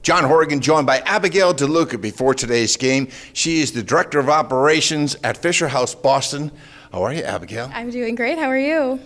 John Horrigan joined by Abigail DeLuca before today's game. She is the Director of Operations at Fisher House Boston. How are you, Abigail? I'm doing great. How are you?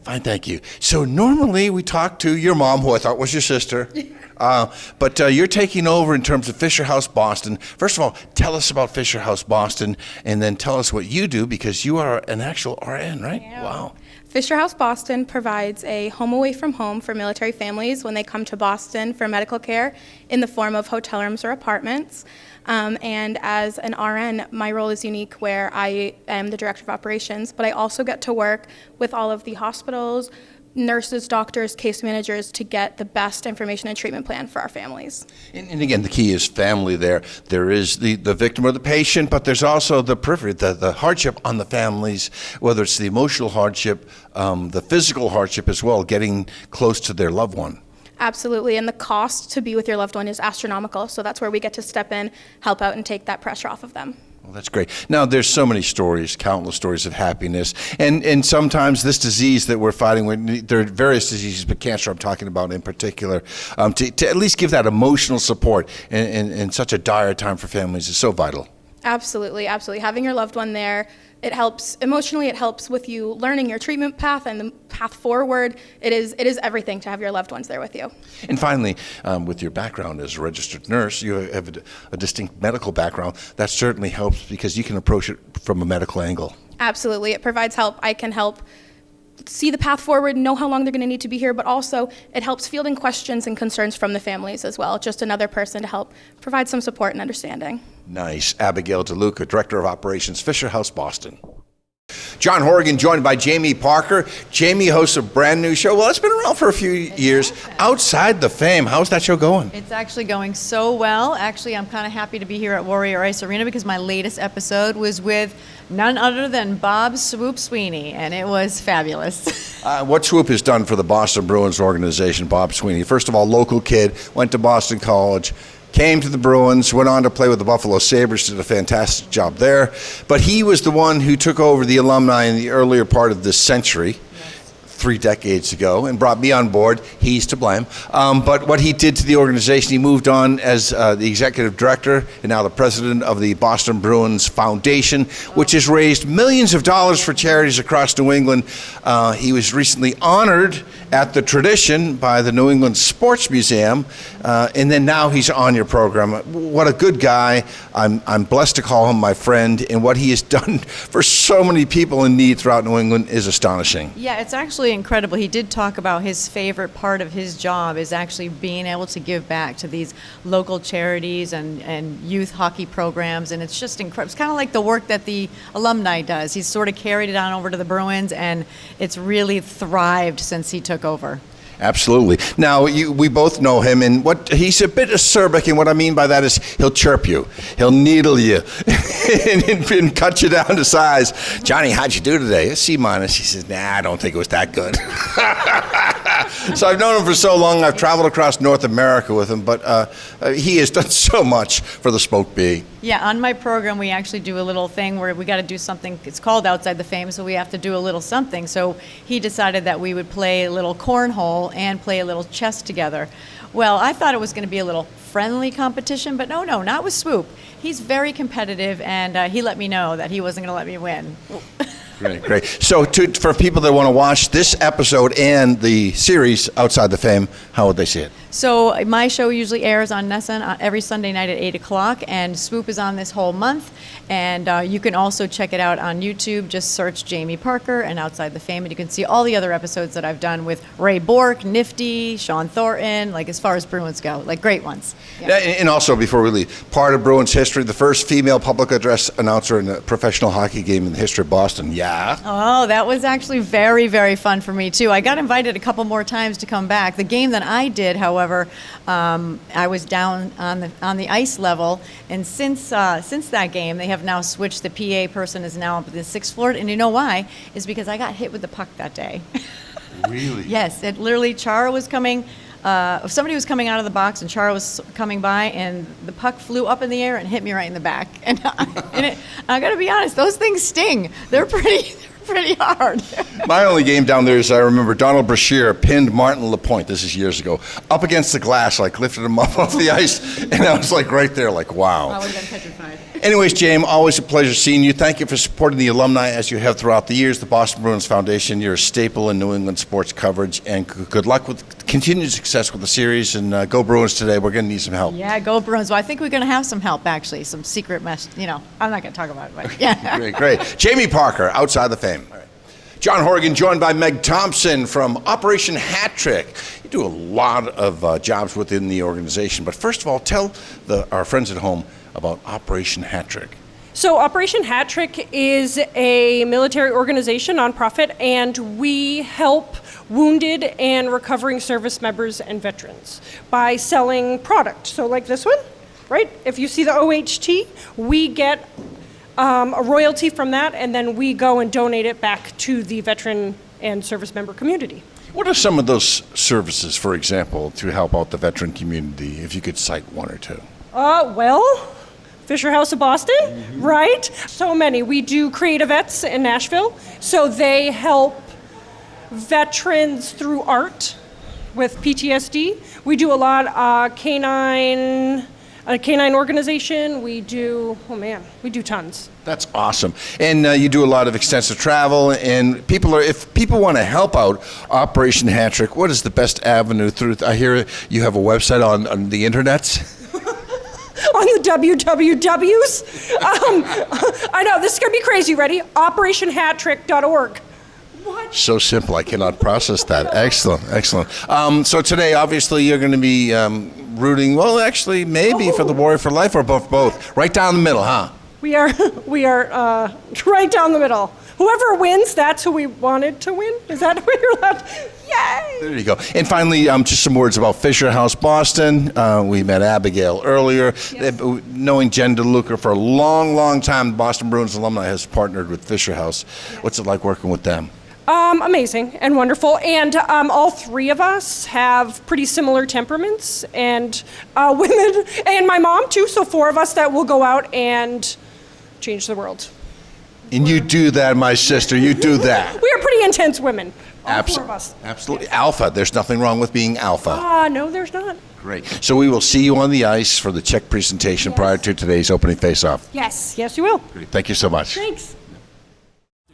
Fine, thank you. So normally we talk to your mom, who I thought was your sister, but you're taking over in terms of Fisher House Boston. First of all, tell us about Fisher House Boston, and then tell us what you do, because you are an actual RN, right? Yeah. Wow. Fisher House Boston provides a home away from home for military families when they come to Boston for medical care in the form of hotel rooms or apartments. And as an RN, my role is unique where I am the Director of Operations, but I also get to work with all of the hospitals, nurses, doctors, case managers to get the best information and treatment plan for our families. And again, the key is family there. There is the victim or the patient, but there's also the periphery, the hardship on the families, whether it's the emotional hardship, the physical hardship as well, getting close to their loved one. Absolutely, and the cost to be with your loved one is astronomical, so that's where we get to step in, help out, and take that pressure off of them. Well, that's great. Now, there's so many stories, countless stories of happiness, and sometimes this disease that we're fighting with, there are various diseases, but cancer I'm talking about in particular, to at least give that emotional support in such a dire time for families is so vital. Absolutely, absolutely. Having your loved one there, it helps emotionally, it helps with you learning your treatment path and the path forward. It is everything to have your loved ones there with you. And finally, with your background as a registered nurse, you have a distinct medical background. That certainly helps because you can approach it from a medical angle. Absolutely, it provides help. I can help see the path forward, know how long they're going to need to be here, but also it helps fielding questions and concerns from the families as well. Just another person to help provide some support and understanding. Nice. Abigail DeLuca, Director of Operations, Fisher House Boston. John Horrigan joined by Jayme Parker. Jayme hosts a brand new show. Well, it's been around for a few years. Outside the Fame. How's that show going? It's actually going so well. Actually, I'm kind of happy to be here at Warrior Ice Arena because my latest episode was with none other than Bob Swoop Sweeney, and it was fabulous. What Swoop has done for the Boston Bruins organization, Bob Sweeney. First of all, local kid, went to Boston College, came to the Bruins, went on to play with the Buffalo Sabres, did a fantastic job there. But he was the one who took over the alumni in the earlier part of this century, 3 decades ago, and brought me on board. He's to blame. But what he did to the organization, he moved on as the executive director and now the president of the Boston Bruins Foundation, which has raised millions of dollars for charities across New England. He was recently honored at the Tradition by the New England Sports Museum, and then now he's on your program. What a good guy. I'm blessed to call him my friend, and what he has done for so many people in need throughout New England is astonishing. Yeah, it's actually incredible. He did talk about his favorite part of his job is actually being able to give back to these local charities and youth hockey programs, and it's just incredible. It's kind of like the work that the alumni does. He's sort of carried it on over to the Bruins, and it's really thrived since he took over. Absolutely. Now, we both know him, and he's a bit acerbic, and what I mean by that is he'll chirp you, he'll needle you, and cut you down to size. Johnny, how'd you do today? A C-. He says, nah, I don't think it was that good. So I've known him for so long, I've traveled across North America with him, but he has done so much for the Spoke Bee. Yeah, on my program, we actually do a little thing where we got to do something. It's called Outside the Fame, so we have to do a little something. So he decided that we would play a little cornhole and play a little chess together. Well, I thought it was going to be a little friendly competition, but no, not with Swoop. He's very competitive, and he let me know that he wasn't going to let me win. Great. So for people that want to watch this episode and the series Outside the Fame, how would they see it? So my show usually airs on NESN every Sunday night at 8 o'clock, and Swoop is on this whole month. And you can also check it out on YouTube. Just search Jayme Parker and Outside the Fame, and you can see all the other episodes that I've done with Ray Bork, Nifty, Sean Thornton, like as far as Bruins go, like great ones. Yeah. And also, before we leave, part of Bruins history, the first female public address announcer in a professional hockey game in the history of Boston. Yeah. Oh, that was actually very, very fun for me, too. I got invited a couple more times to come back. The game that I did, however, I was down on the ice level, and since that game, they have now switched. The PA person is now up at the 6th floor, and you know why? Is because I got hit with the puck that day. Really? Yes, it literally, Chara was coming, somebody was coming out of the box, and Chara was coming by, and the puck flew up in the air and hit me right in the back. And I got to be honest, those things sting. They're pretty pretty hard. My only game down there is I remember Donald Brashear pinned Martin Lapointe, this is years ago, up against the glass, like lifted him up off the ice, and I was like right there, like wow. I would have been petrified. Anyways, Jayme, always a pleasure seeing you. Thank you for supporting the alumni as you have throughout the years. The Boston Bruins Foundation, you're a staple in New England sports coverage, and good luck with continued success with the series, and go Bruins today. We're going to need some help. Yeah, go Bruins. Well, I think we're going to have some help, actually, some secret mess. I'm not going to talk about it, but yeah. Great. Jayme Parker, outside the fame. All right. John Horrigan, joined by Meg Thompson from Operation Hat Trick. You do a lot of jobs within the organization, but first of all, tell our friends at home about Operation Hat Trick. So Operation Hat Trick is a military organization, nonprofit, and we help wounded and recovering service members and veterans by selling product. So like this one, right? If you see the OHT, we get a royalty from that, and then we go and donate it back to the veteran and service member community. What are some of those services, for example, to help out the veteran community, if you could cite one or two? Well, Fisher House of Boston, right? So many. We do Creative Vets in Nashville, so they help veterans through art with PTSD. We do a lot canine organization. We do tons. That's awesome. And you do a lot of extensive travel, and if people want to help out Operation Hat Trick, what is the best avenue through? I hear you have a website on the internets. On the WWWs. I know, this is going to be crazy. Ready? OperationHatTrick.org. What? So simple, I cannot process that. Excellent. So today, obviously, you're going to be rooting, well, actually, maybe for the Warrior for Life or both. Right down the middle, huh? We are right down the middle. Whoever wins, that's who we wanted to win. Is that what you're allowed? Yay! There you go. And finally, just some words about Fisher House Boston. We met Abigail earlier. Yes. Knowing Jayme DeLuca for a long time, Boston Bruins alumni has partnered with Fisher House. What's it like working with them? Amazing and wonderful. And all three of us have pretty similar temperaments, and women, and my mom too, so four of us that will go out and change the world. And you do that, my sister. You do that. We are pretty intense women. All four of us. Absolutely. Alpha. There's nothing wrong with being alpha. No, there's not. Great. So we will see you on the ice for the check presentation prior to today's opening face-off. Yes, you will. Great. Thank you so much. Thanks.